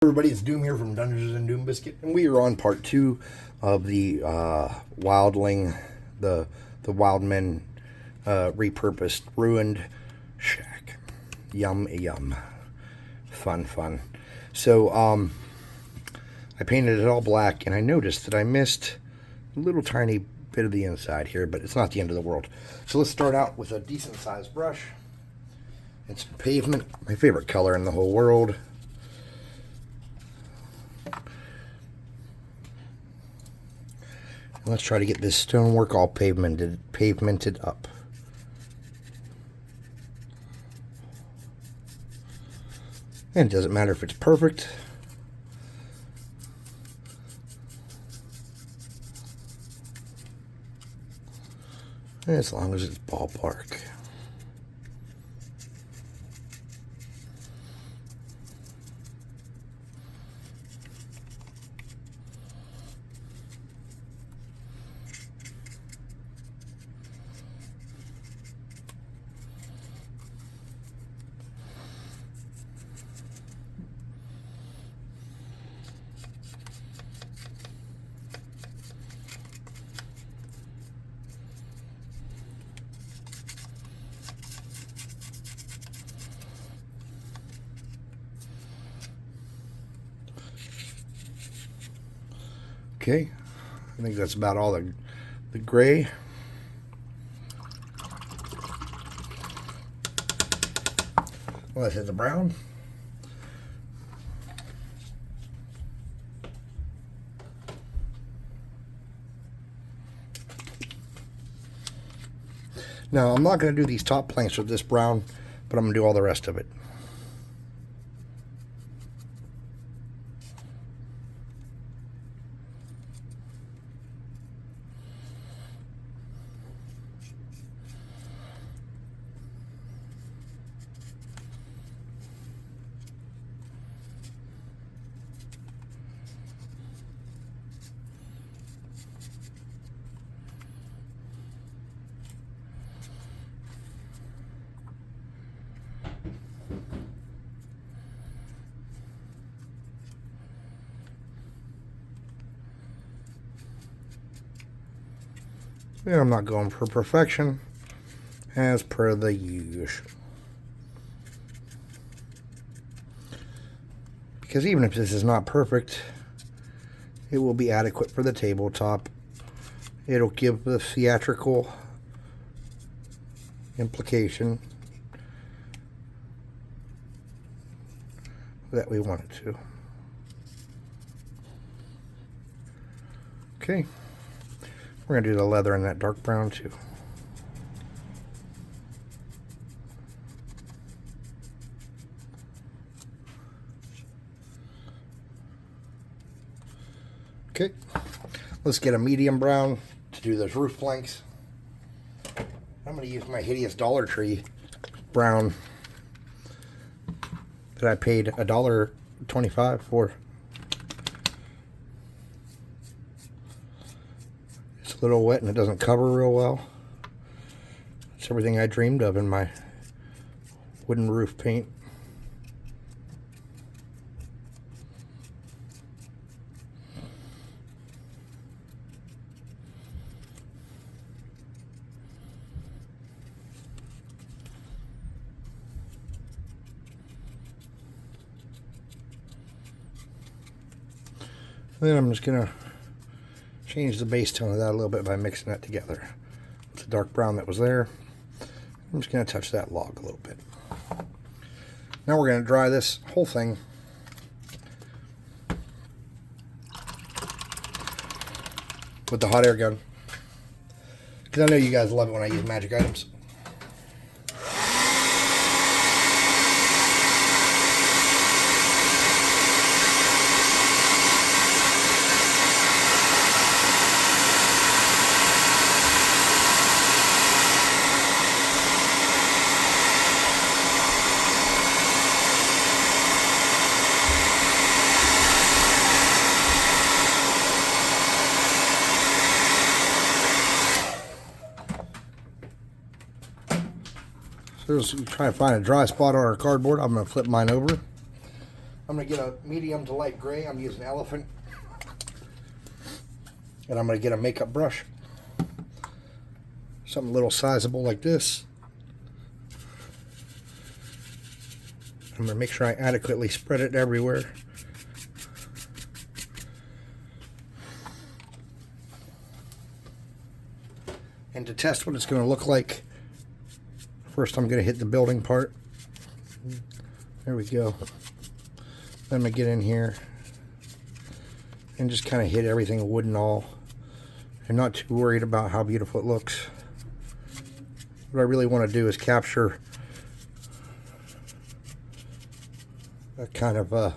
Everybody, it's Doom here from Dungeons and Doom Biscuit, and we are on part 2 of the Wildling, the Wildmen repurposed, ruined shack. Yum, yum. Fun. So, I painted it all black, and I noticed that I missed a little tiny bit of the inside here, but it's not the end of the world. So let's start out with a decent-sized brush and some pavement, my favorite color in the whole world. Let's try to get this stonework all pavemented up. And it doesn't matter if it's perfect. As long as it's ballpark. Okay, I think that's about all the gray. Let's hit the brown. Now, I'm not going to do these top planks with this brown, but I'm going to do all the rest of it. And I'm not going for perfection, as per the usual. Because even if this is not perfect, it will be adequate for the tabletop. It'll give the theatrical implication that we want it to. Okay. We're going to do the leather in that dark brown too. Okay, let's get a medium brown to do those roof planks. I'm going to use my hideous Dollar Tree brown that I paid $1.25 for. A little wet and it doesn't cover real well. It's everything I dreamed of in my wooden roof paint. Then I'm just gonna change the base tone of that a little bit by mixing that together with the dark brown that was there. I'm just going to touch that log a little bit. Now we're going to dry this whole thing with the hot air gun, because I know you guys love it when I use magic items. So just try to find a dry spot on our cardboard. I'm going to flip mine over. I'm going to get a medium to light gray. I'm using Elephant. And I'm going to get a makeup brush. Something a little sizable like this. I'm going to make sure I adequately spread it everywhere. And to test what it's going to look like, first I'm going to hit the building part. There we go. Then I'm going to get in here and just kind of hit everything wood and all. I'm not too worried about how beautiful it looks. What I really want to do is capture a kind of now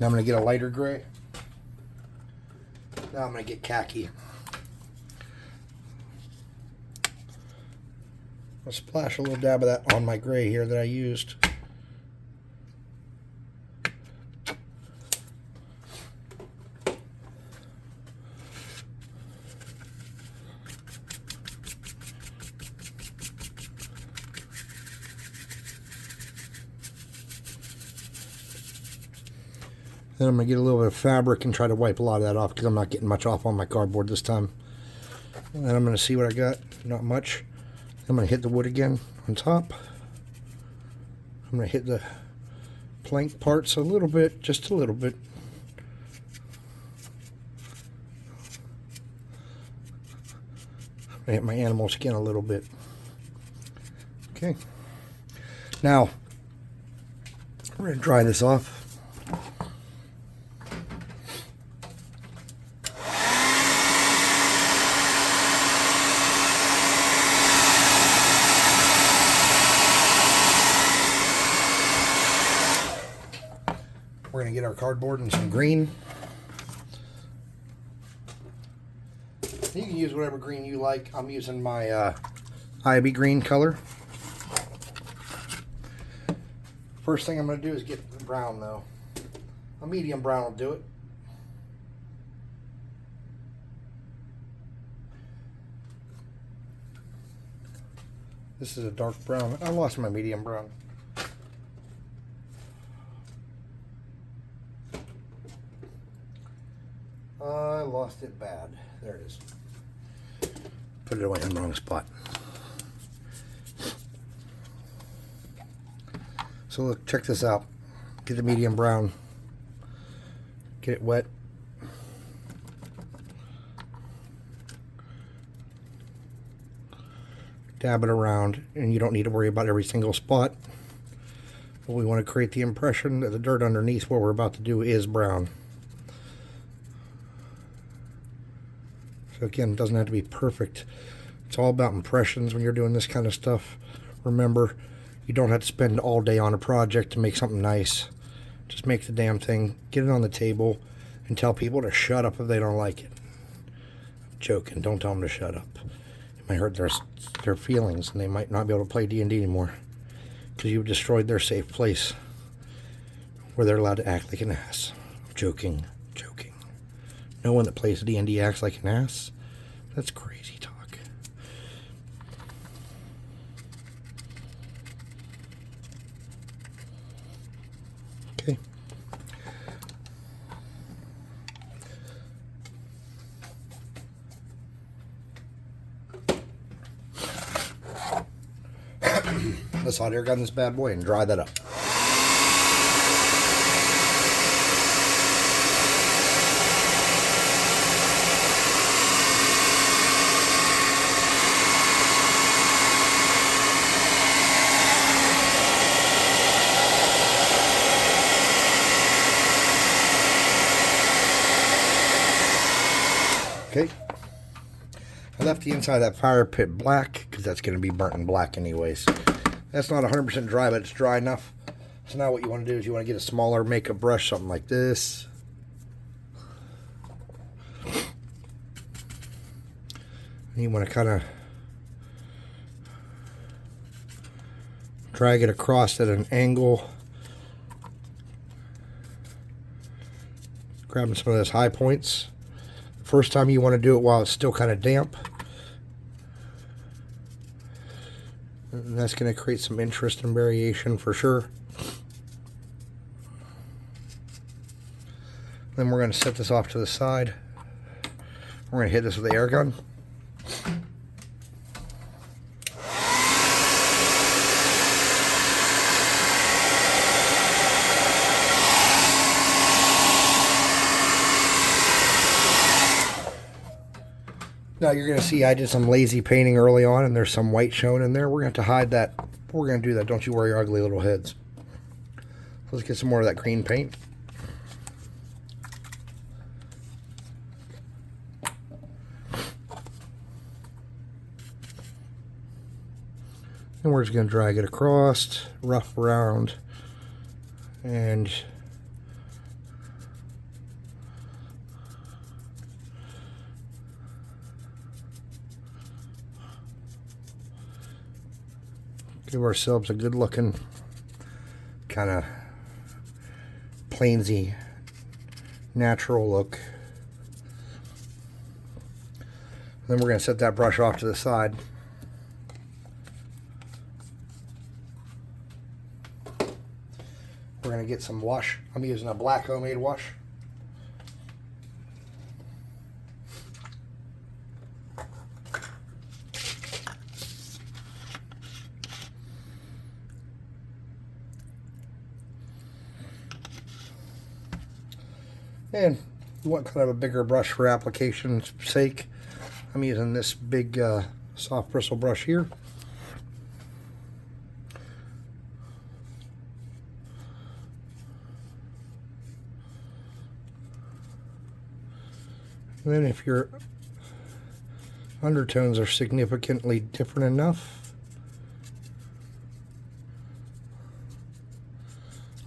I'm going to get a lighter gray. Now I'm going to get khaki. I'll splash a little dab of that on my gray here that I used. Then I'm going to get a little bit of fabric and try to wipe a lot of that off because I'm not getting much off on my cardboard this time. And then I'm going to see what I got. Not much. I'm going to hit the wood again on top. I'm going to hit the plank parts a little bit, just a little bit. I'm going to hit my animal skin a little bit. Okay. Now, we're going to dry this off. We're going to get our cardboard and some green. You can use whatever green you like. I'm using my Ivy green color. First thing I'm going to do is get the brown though. A medium brown will do it. This is a dark brown. I lost my medium brown. I lost it bad. There it is. Put it away in the wrong spot. So look, check this out. Get the medium brown. Get it wet. Dab it around, and you don't need to worry about every single spot. But we want to create the impression that the dirt underneath what we're about to do is brown. So again, it doesn't have to be perfect. It's all about impressions when you're doing this kind of stuff. Remember, you don't have to spend all day on a project to make something nice. Just make the damn thing, get it on the table, and tell people to shut up if they don't like it. I'm joking, don't tell them to shut up. It might hurt their feelings, and they might not be able to play D&D anymore. Because you've destroyed their safe place where they're allowed to act like an ass. I'm joking. No one that plays D&D acts like an ass. That's crazy talk. Okay. Let's hot air gun this bad boy and dry that up. Okay, I left the inside of that fire pit black because that's going to be burnt in black anyways. That's not 100% dry, but it's dry enough. So now what you want to do is you want to get a smaller makeup brush, something like this. And you want to kind of drag it across at an angle. Grabbing some of those high points. First time you want to do it while it's still kind of damp. And that's going to create some interest and variation for sure. Then we're going to set this off to the side. We're going to hit this with the air gun. Now you're going to see I did some lazy painting early on, and there's some white shown in there. We're going to have to hide that. We're going to do that. Don't you worry, your ugly little heads. Let's get some more of that green paint. And we're just going to drag it across, rough around, and give ourselves a good looking kind of plainsy natural look. Then we're going to set that brush off to the side. We're going to get some wash. I'm using a black homemade wash. And you want kind of a bigger brush for application's sake. I'm using this big soft bristle brush here. And then if your undertones are significantly different enough,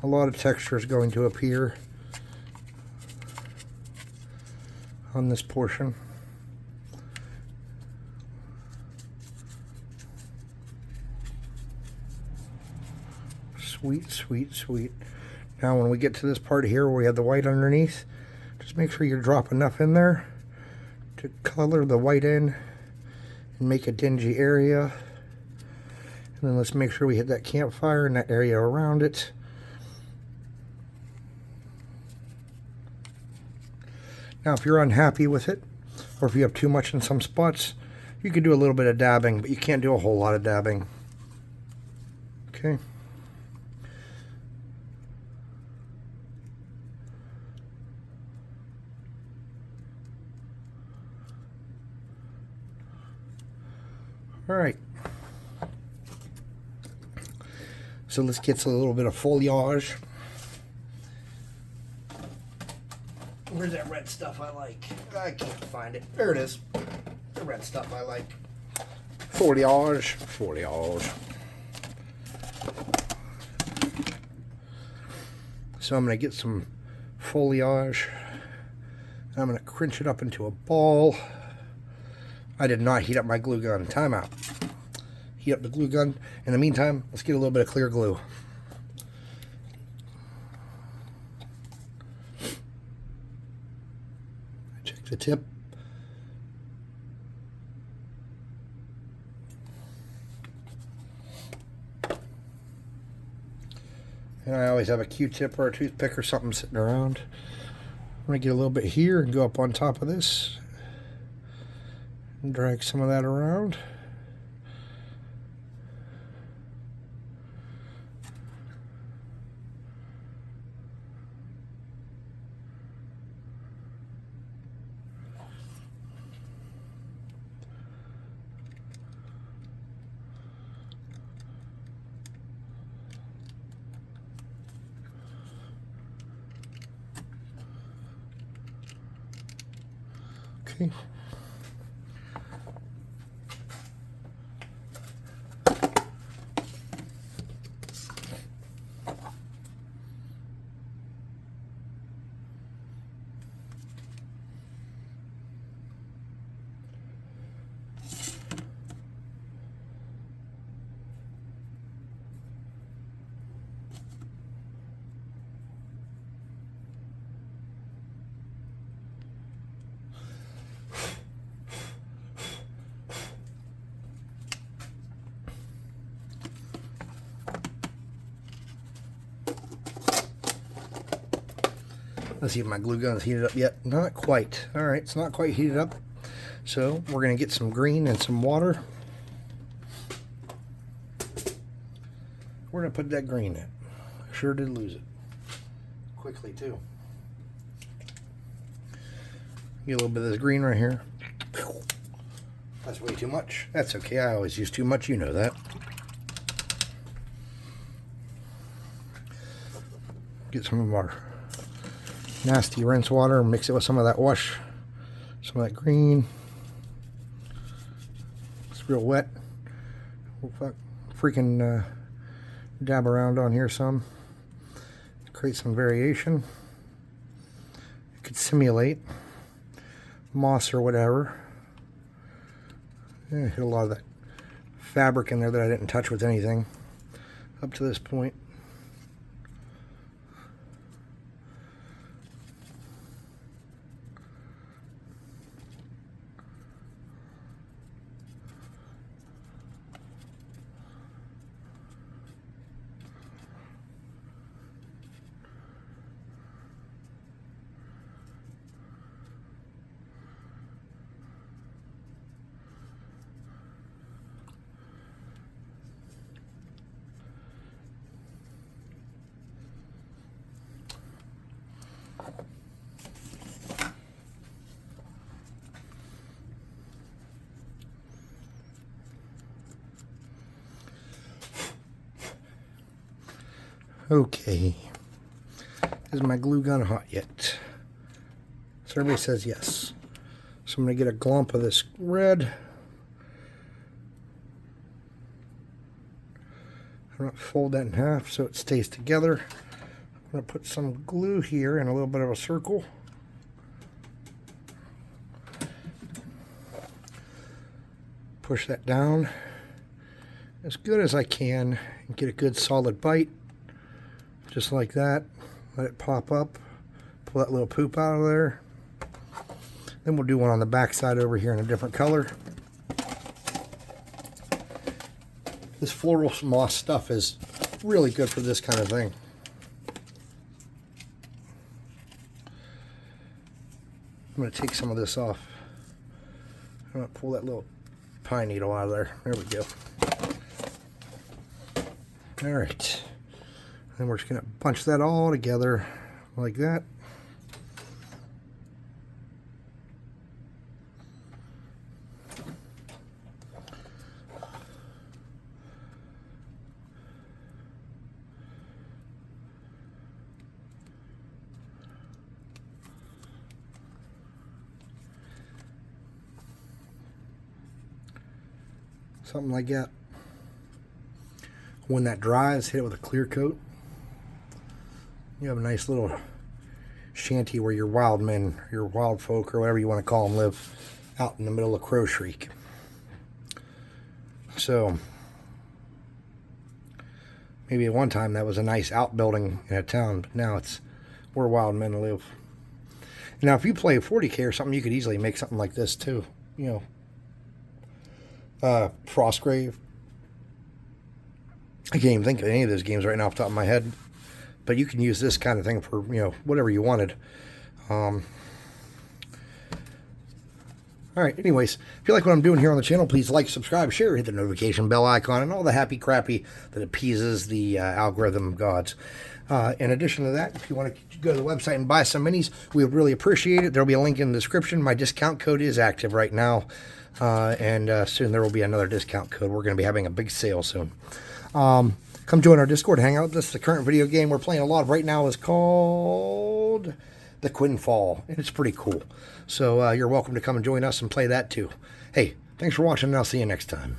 a lot of texture is going to appear on this portion. Sweet, sweet, sweet. Now when we get to this part here where we have the white underneath, just make sure you drop enough in there to color the white in and make a dingy area. And then let's make sure we hit that campfire and that area around it. Now if you're unhappy with it, or if you have too much in some spots, you can do a little bit of dabbing, but you can't do a whole lot of dabbing. Okay. All right. So let's get a little bit of foliage. Where's that red stuff I like? I can't find it. There it is. The red stuff I like. Foliage. Foliage. So I'm going to get some foliage. I'm going to crunch it up into a ball. I did not heat up my glue gun. Time out. Heat up the glue gun. In the meantime, let's get a little bit of clear glue. Check the tip. And I always have a Q-tip or a toothpick or something sitting around. I'm going to get a little bit here and go up on top of this. And drag some of that around. Okay. Let's see if my glue gun is heated up yet. Not quite. All right, it's not quite heated up. So we're going to get some green and some water. We're going to put that green in. Sure did lose it. Quickly, too. Get a little bit of this green right here. That's way too much. That's okay. I always use too much. You know that. Get some of our nasty rinse water and mix it with some of that wash. Some of that green. It's real wet. We'll freaking dab around on here some. Create some variation. It could simulate moss or whatever. Yeah, hit a lot of that fabric in there that I didn't touch with anything up to this point. Okay, is my glue gun hot yet? So everybody says yes. So I'm going to get a glomp of this red. I'm going to fold that in half so it stays together. I'm going to put some glue here in a little bit of a circle. Push that down as good as I can and get a good solid bite. Just like that. Let it pop up. Pull that little poop out of there. Then we'll do one on the back side over here in a different color. This floral moss stuff is really good for this kind of thing. I'm going to take some of this off. I'm going to pull that little pine needle out of there. There we go. All right. Then we're just going to bunch that all together like that. Something like that. When that dries, hit it with a clear coat. You have a nice little shanty where your wild men, your wild folk, or whatever you want to call them, live out in the middle of Crowshriek. So, maybe at one time that was a nice outbuilding in a town, but now it's where wild men live. Now, if you play 40K or something, you could easily make something like this too. You know, Frostgrave. I can't even think of any of those games right now off the top of my head. But you can use this kind of thing for, you know, whatever you wanted. All right, anyways, if you like what I'm doing here on the channel, please like, subscribe, share, hit the notification bell icon, and all the happy crappy that appeases the algorithm gods. In addition to that, if you want to go to the website and buy some minis, we would really appreciate it. There'll be a link in the description. My discount code is active right now, and soon there will be another discount code. We're going to be having a big sale soon. Come join our Discord, hang out with us. The current video game we're playing a lot of right now is called The Quinfall, and it's pretty cool. So you're welcome to come and join us and play that too. Hey, thanks for watching, and I'll see you next time.